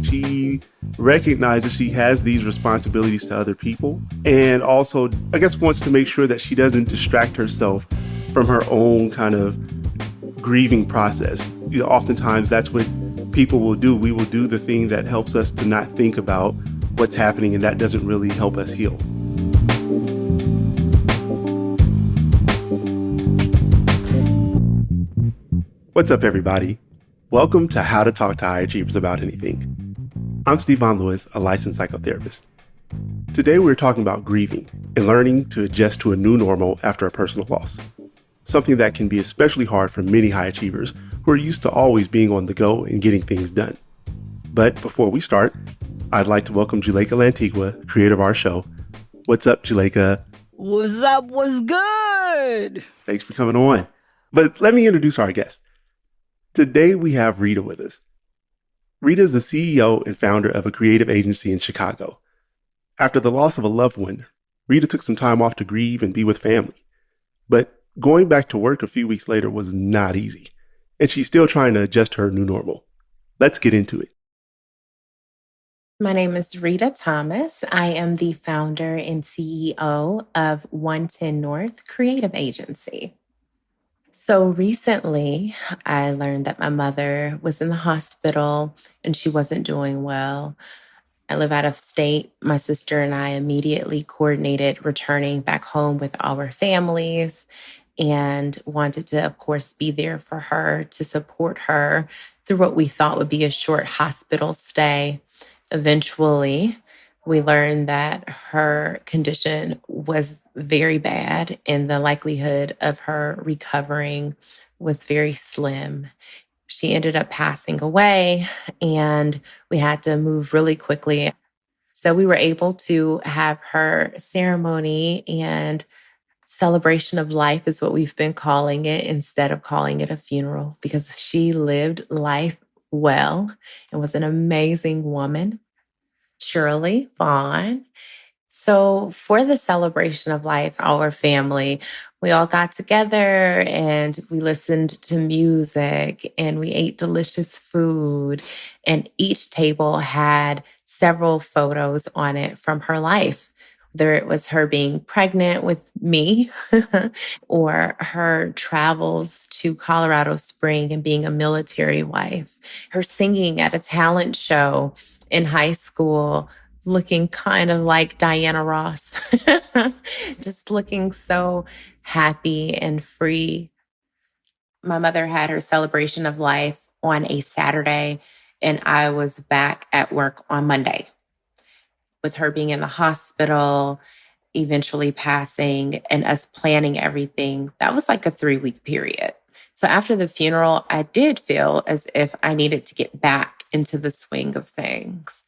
She recognizes she has these responsibilities to other people and also, I guess, wants to make sure that she doesn't distract herself from her own kind of grieving process. Oftentimes that's what people will do. We will do the thing that helps us to not think about what's happening, and that doesn't really help us heal. What's up, everybody? Welcome to How to Talk to High Achievers About Anything. I'm Stephen Lewis, a licensed psychotherapist. Today we're talking about grieving and learning to adjust to a new normal after a personal loss. Something that can be especially hard for many high achievers who are used to always being on the go and getting things done. But before we start, I'd like to welcome Juleka Lantigua, creator of our show. What's up, Juleka? What's up? What's good? Thanks for coming on. But let me introduce our guest. Today we have Rita with us. Rita is the CEO and founder of a creative agency in Chicago. After the loss of a loved one, Rita took some time off to grieve and be with family. But going back to work a few weeks later was not easy, and she's still trying to adjust to her new normal. Let's get into it. My name is Rita Thomas. I am the founder and CEO of 110 North Creative Agency. So recently, I learned that my mother was in the hospital and she wasn't doing well. I live out of state. My sister and I immediately coordinated returning back home with our families and wanted to, of course, be there for her to support her through what we thought would be a short hospital stay. Eventually, we learned that her condition was very bad and the likelihood of her recovering was very slim. She ended up passing away and we had to move really quickly. So we were able to have her ceremony and celebration of life is what we've been calling it instead of calling it a funeral because she lived life well and was an amazing woman. Shirley Vaughn. So for the celebration of life, our family, we all got together and we listened to music and we ate delicious food. And each table had several photos on it from her life. Whether it was her being pregnant with me or her travels to Colorado Springs and being a military wife, her singing at a talent show in high school, looking kind of like Diana Ross, just looking so happy and free. My mother had her celebration of life on a Saturday, and I was back at work on Monday. With her being in the hospital, eventually passing, and us planning everything, that was like a 3-week period. So after the funeral, I did feel as if I needed to get back into the swing of things.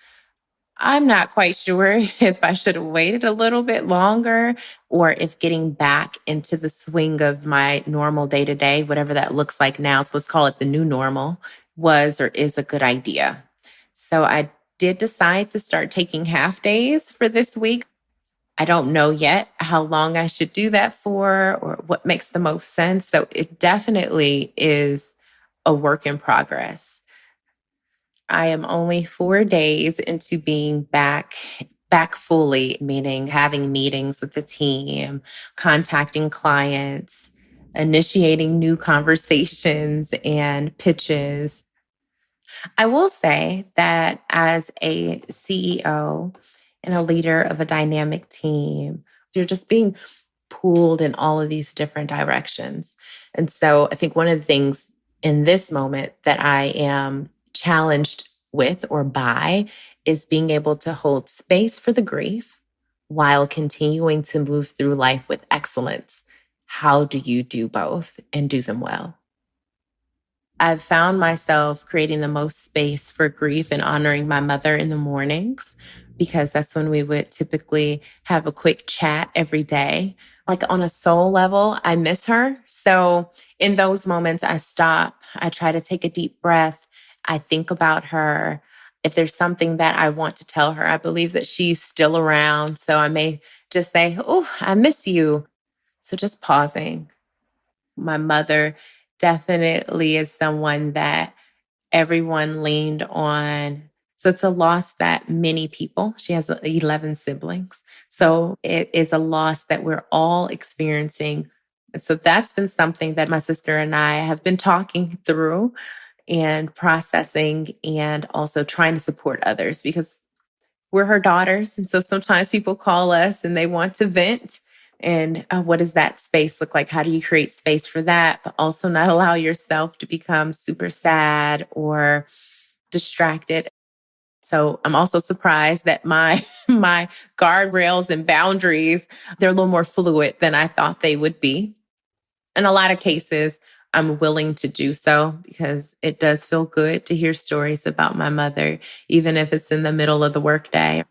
I'm not quite sure if I should have waited a little bit longer or if getting back into the swing of my normal day-to-day, whatever that looks like now, so let's call it the new normal, was or is a good idea. So I did decide to start taking half days for this week. I don't know yet how long I should do that for or what makes the most sense. So it definitely is a work in progress. I am only 4 days into being back fully, meaning having meetings with the team, contacting clients, initiating new conversations and pitches. I will say that as a CEO and a leader of a dynamic team, you're just being pulled in all of these different directions. And so I think one of the things in this moment that I am challenged with or by is being able to hold space for the grief while continuing to move through life with excellence. How do you do both and do them well? I've found myself creating the most space for grief and honoring my mother in the mornings because that's when we would typically have a quick chat every day. Like on a soul level, I miss her. So in those moments, I stop. I try to take a deep breath. I think about her. If there's something that I want to tell her, I believe that she's still around. So I may just say, "Oh, I miss you." So just pausing. My mother definitely is someone that everyone leaned on. So it's a loss that many people, she has 11 siblings. So it is a loss that we're all experiencing. And so that's been something that my sister and I have been talking through and processing and also trying to support others because we're her daughters. And so sometimes people call us and they want to vent. And what does that space look like? How do you create space for that, but also not allow yourself to become super sad or distracted? So I'm also surprised that my my guardrails and boundaries, they're a little more fluid than I thought they would be. In a lot of cases, I'm willing to do so because it does feel good to hear stories about my mother, even if it's in the middle of the workday.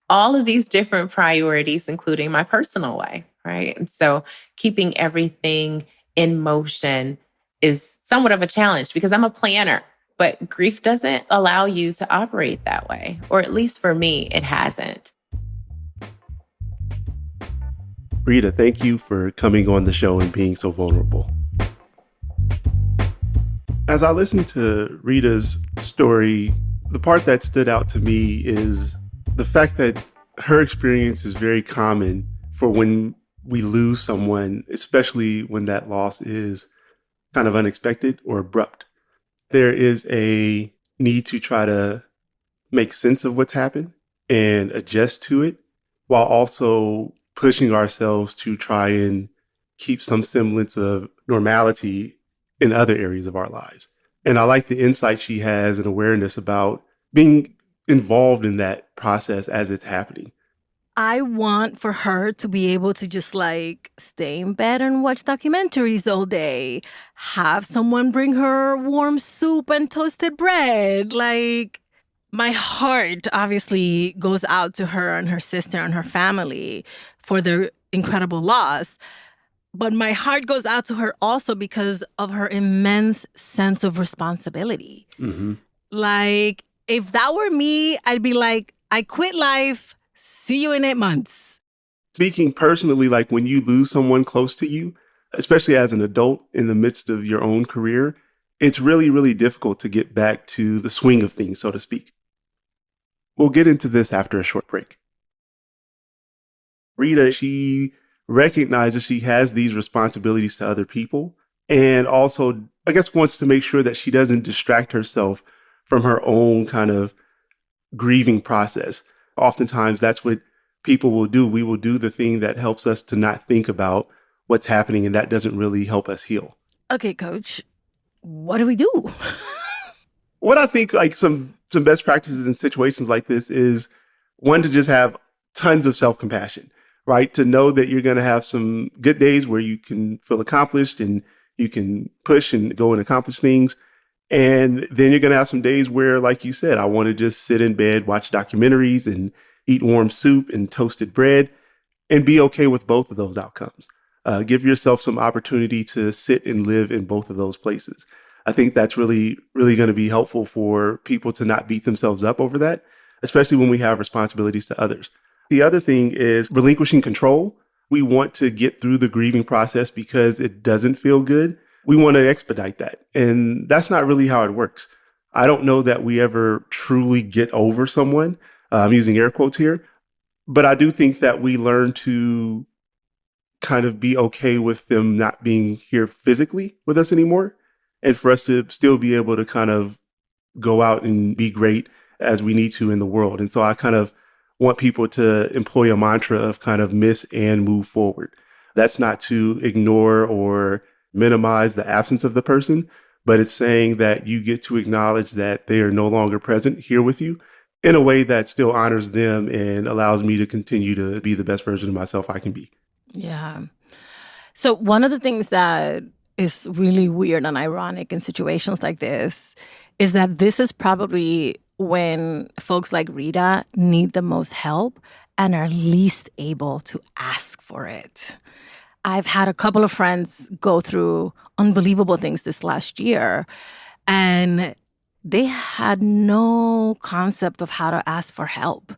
All of these different priorities, including my personal life, right? And so keeping everything in motion is somewhat of a challenge because I'm a planner, but grief doesn't allow you to operate that way. Or at least for me, it hasn't. Rita, thank you for coming on the show and being so vulnerable. As I listened to Rita's story, the part that stood out to me is the fact that her experience is very common for when we lose someone, especially when that loss is kind of unexpected or abrupt. There is a need to try to make sense of what's happened and adjust to it while also pushing ourselves to try and keep some semblance of normality in other areas of our lives. And I like the insight she has and awareness about being involved in that process as it's happening. I want for her to be able to just like stay in bed and watch documentaries all day, have someone bring her warm soup and toasted bread. Like, my heart obviously goes out to her and her sister and her family for their incredible loss. But my heart goes out to her also because of her immense sense of responsibility. Mm-hmm. Like, if that were me, I'd be like, I quit life. See you in 8 months. Speaking personally, like when you lose someone close to you, especially as an adult in the midst of your own career, it's really, really difficult to get back to the swing of things, so to speak. We'll get into this after a short break. Rita, she recognizes she has these responsibilities to other people and also, I guess, wants to make sure that she doesn't distract herself from her own kind of grieving process. Oftentimes, that's what people will do. We will do the thing that helps us to not think about what's happening, and that doesn't really help us heal. Okay, coach, what do we do? What I think like some best practices in situations like this is one, to just have tons of self-compassion, right? To know that you're going to have some good days where you can feel accomplished and you can push and go and accomplish things. And then you're going to have some days where, like you said, I want to just sit in bed, watch documentaries and eat warm soup and toasted bread and be okay with both of those outcomes. Give yourself some opportunity to sit and live in both of those places. I think that's really, really going to be helpful for people to not beat themselves up over that, especially when we have responsibilities to others. The other thing is relinquishing control. We want to get through the grieving process because it doesn't feel good. We want to expedite that. And that's not really how it works. I don't know that we ever truly get over someone. I'm using air quotes here. But I do think that we learn to kind of be okay with them not being here physically with us anymore. And for us to still be able to kind of go out and be great as we need to in the world. And so I kind of want people to employ a mantra of kind of miss and move forward. That's not to ignore or minimize the absence of the person, but it's saying that you get to acknowledge that they are no longer present here with you in a way that still honors them and allows me to continue to be the best version of myself I can be. Yeah. So one of the things that is really weird and ironic in situations like this is that this is probably when folks like Rita need the most help and are least able to ask for it. I've had a couple of friends go through unbelievable things this last year, and they had no concept of how to ask for help.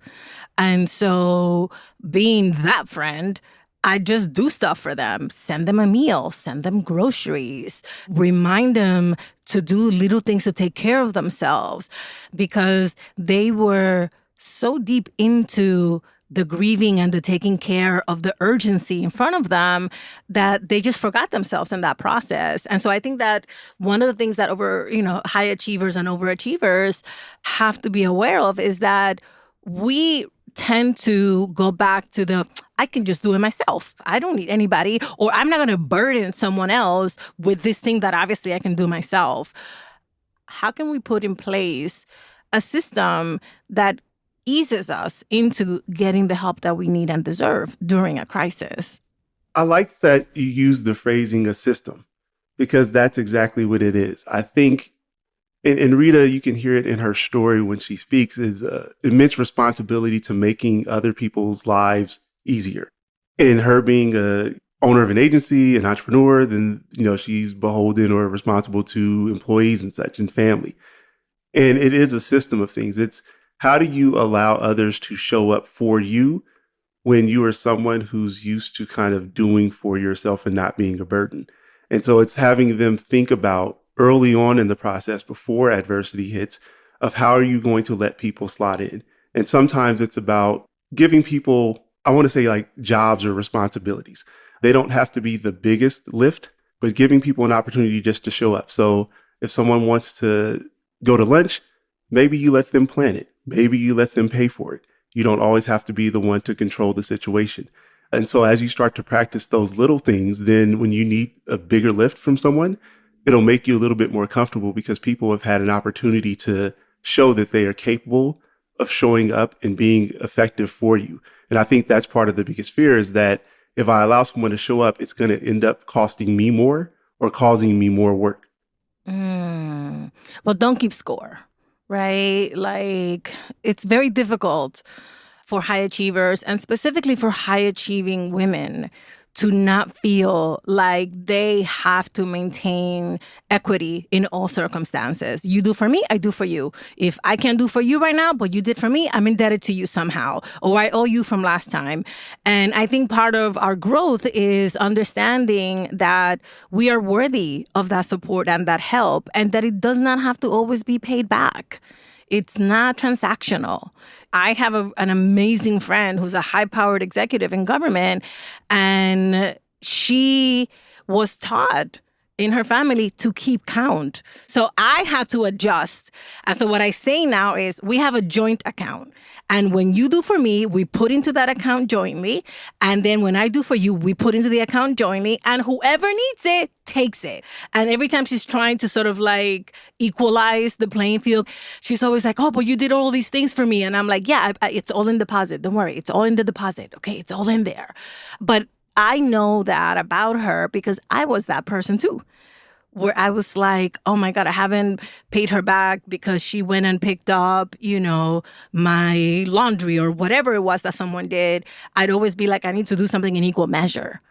And so being that friend, I just do stuff for them, send them a meal, send them groceries, remind them to do little things to take care of themselves, because they were so deep into the grieving and the taking care of the urgency in front of them that they just forgot themselves in that process. And so I think that one of the things that high achievers and overachievers have to be aware of is that we tend to go back to I can just do it myself. I don't need anybody, or I'm not going to burden someone else with this thing that obviously I can do myself. How can we put in place a system that eases us into getting the help that we need and deserve during a crisis? I like that you use the phrasing a system, because that's exactly what it is. I think, and Rita, you can hear it in her story when she speaks, is immense responsibility to making other people's lives easier. And her being a owner of an agency, an entrepreneur, then, she's beholden or responsible to employees and such and family. And it is a system of things. It's how do you allow others to show up for you when you are someone who's used to kind of doing for yourself and not being a burden? And so it's having them think about early on in the process, before adversity hits, of how are you going to let people slot in? And sometimes it's about giving people, I want to say, like jobs or responsibilities. They don't have to be the biggest lift, but giving people an opportunity just to show up. So if someone wants to go to lunch, maybe you let them plan it. Maybe you let them pay for it. You don't always have to be the one to control the situation. And so as you start to practice those little things, then when you need a bigger lift from someone, it'll make you a little bit more comfortable, because people have had an opportunity to show that they are capable of showing up and being effective for you. And I think that's part of the biggest fear, is that if I allow someone to show up, it's going to end up costing me more or causing me more work. Well, don't keep score, right? Like, it's very difficult for high achievers, and specifically for high achieving women, to not feel like they have to maintain equity in all circumstances. You do for me, I do for you. If I can't do for you right now, but you did for me, I'm indebted to you somehow, or I owe you from last time. And I think part of our growth is understanding that we are worthy of that support and that help, and that it does not have to always be paid back. It's not transactional. I have an amazing friend who's a high-powered executive in government, and she was taught in her family to keep count. So I had to adjust. And so what I say now is we have a joint account. And when you do for me, we put into that account jointly. And then when I do for you, we put into the account jointly. And whoever needs it takes it. And every time she's trying to sort of like equalize the playing field, she's always like, oh, but you did all these things for me. And I'm like, yeah, it's all in deposit. Don't worry. It's all in the deposit. Okay, it's all in there. But I know that about her because I was that person too, where I was like, oh my God, I haven't paid her back because she went and picked up, my laundry or whatever it was that someone did. I'd always be like, I need to do something in equal measure.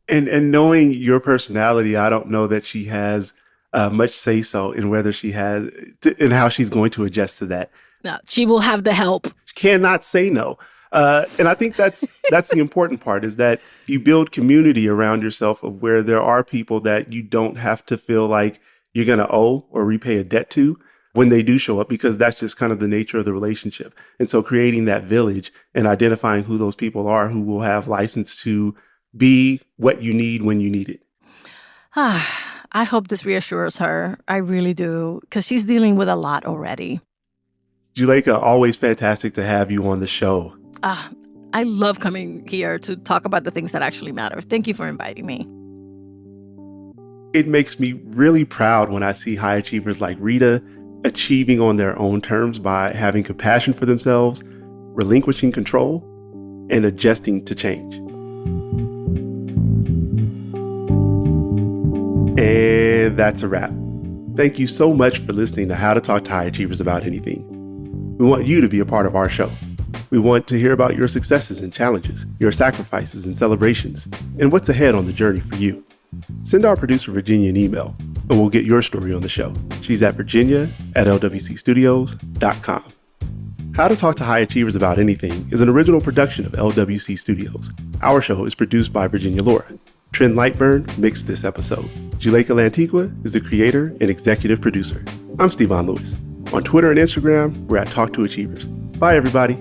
And knowing your personality, I don't know that she has much say-so in whether she has, in how she's going to adjust to that. No, she will have the help. She cannot say no. And I think that's the important part, is that you build community around yourself, of where there are people that you don't have to feel like you're going to owe or repay a debt to when they do show up, because that's just kind of the nature of the relationship. And so creating that village and identifying who those people are who will have license to be what you need when you need it. I hope this reassures her. I really do, because she's dealing with a lot already. Juleka, always fantastic to have you on the show. I love coming here to talk about the things that actually matter. Thank you for inviting me. It makes me really proud when I see high achievers like Rita achieving on their own terms by having compassion for themselves, relinquishing control, and adjusting to change. And that's a wrap. Thank you so much for listening to How to Talk to High Achievers About Anything. We want you to be a part of our show. We want to hear about your successes and challenges, your sacrifices and celebrations, and what's ahead on the journey for you. Send our producer, Virginia, an email, and we'll get your story on the show. She's at virginia@lwcstudios.com. How to Talk to High Achievers About Anything is an original production of LWC Studios. Our show is produced by Virginia Laura. Trent Lightburn mixed this episode. Juleka Lantigua is the creator and executive producer. I'm Stevon Lewis. On Twitter and Instagram, we're at Talk to Achievers. Bye, everybody.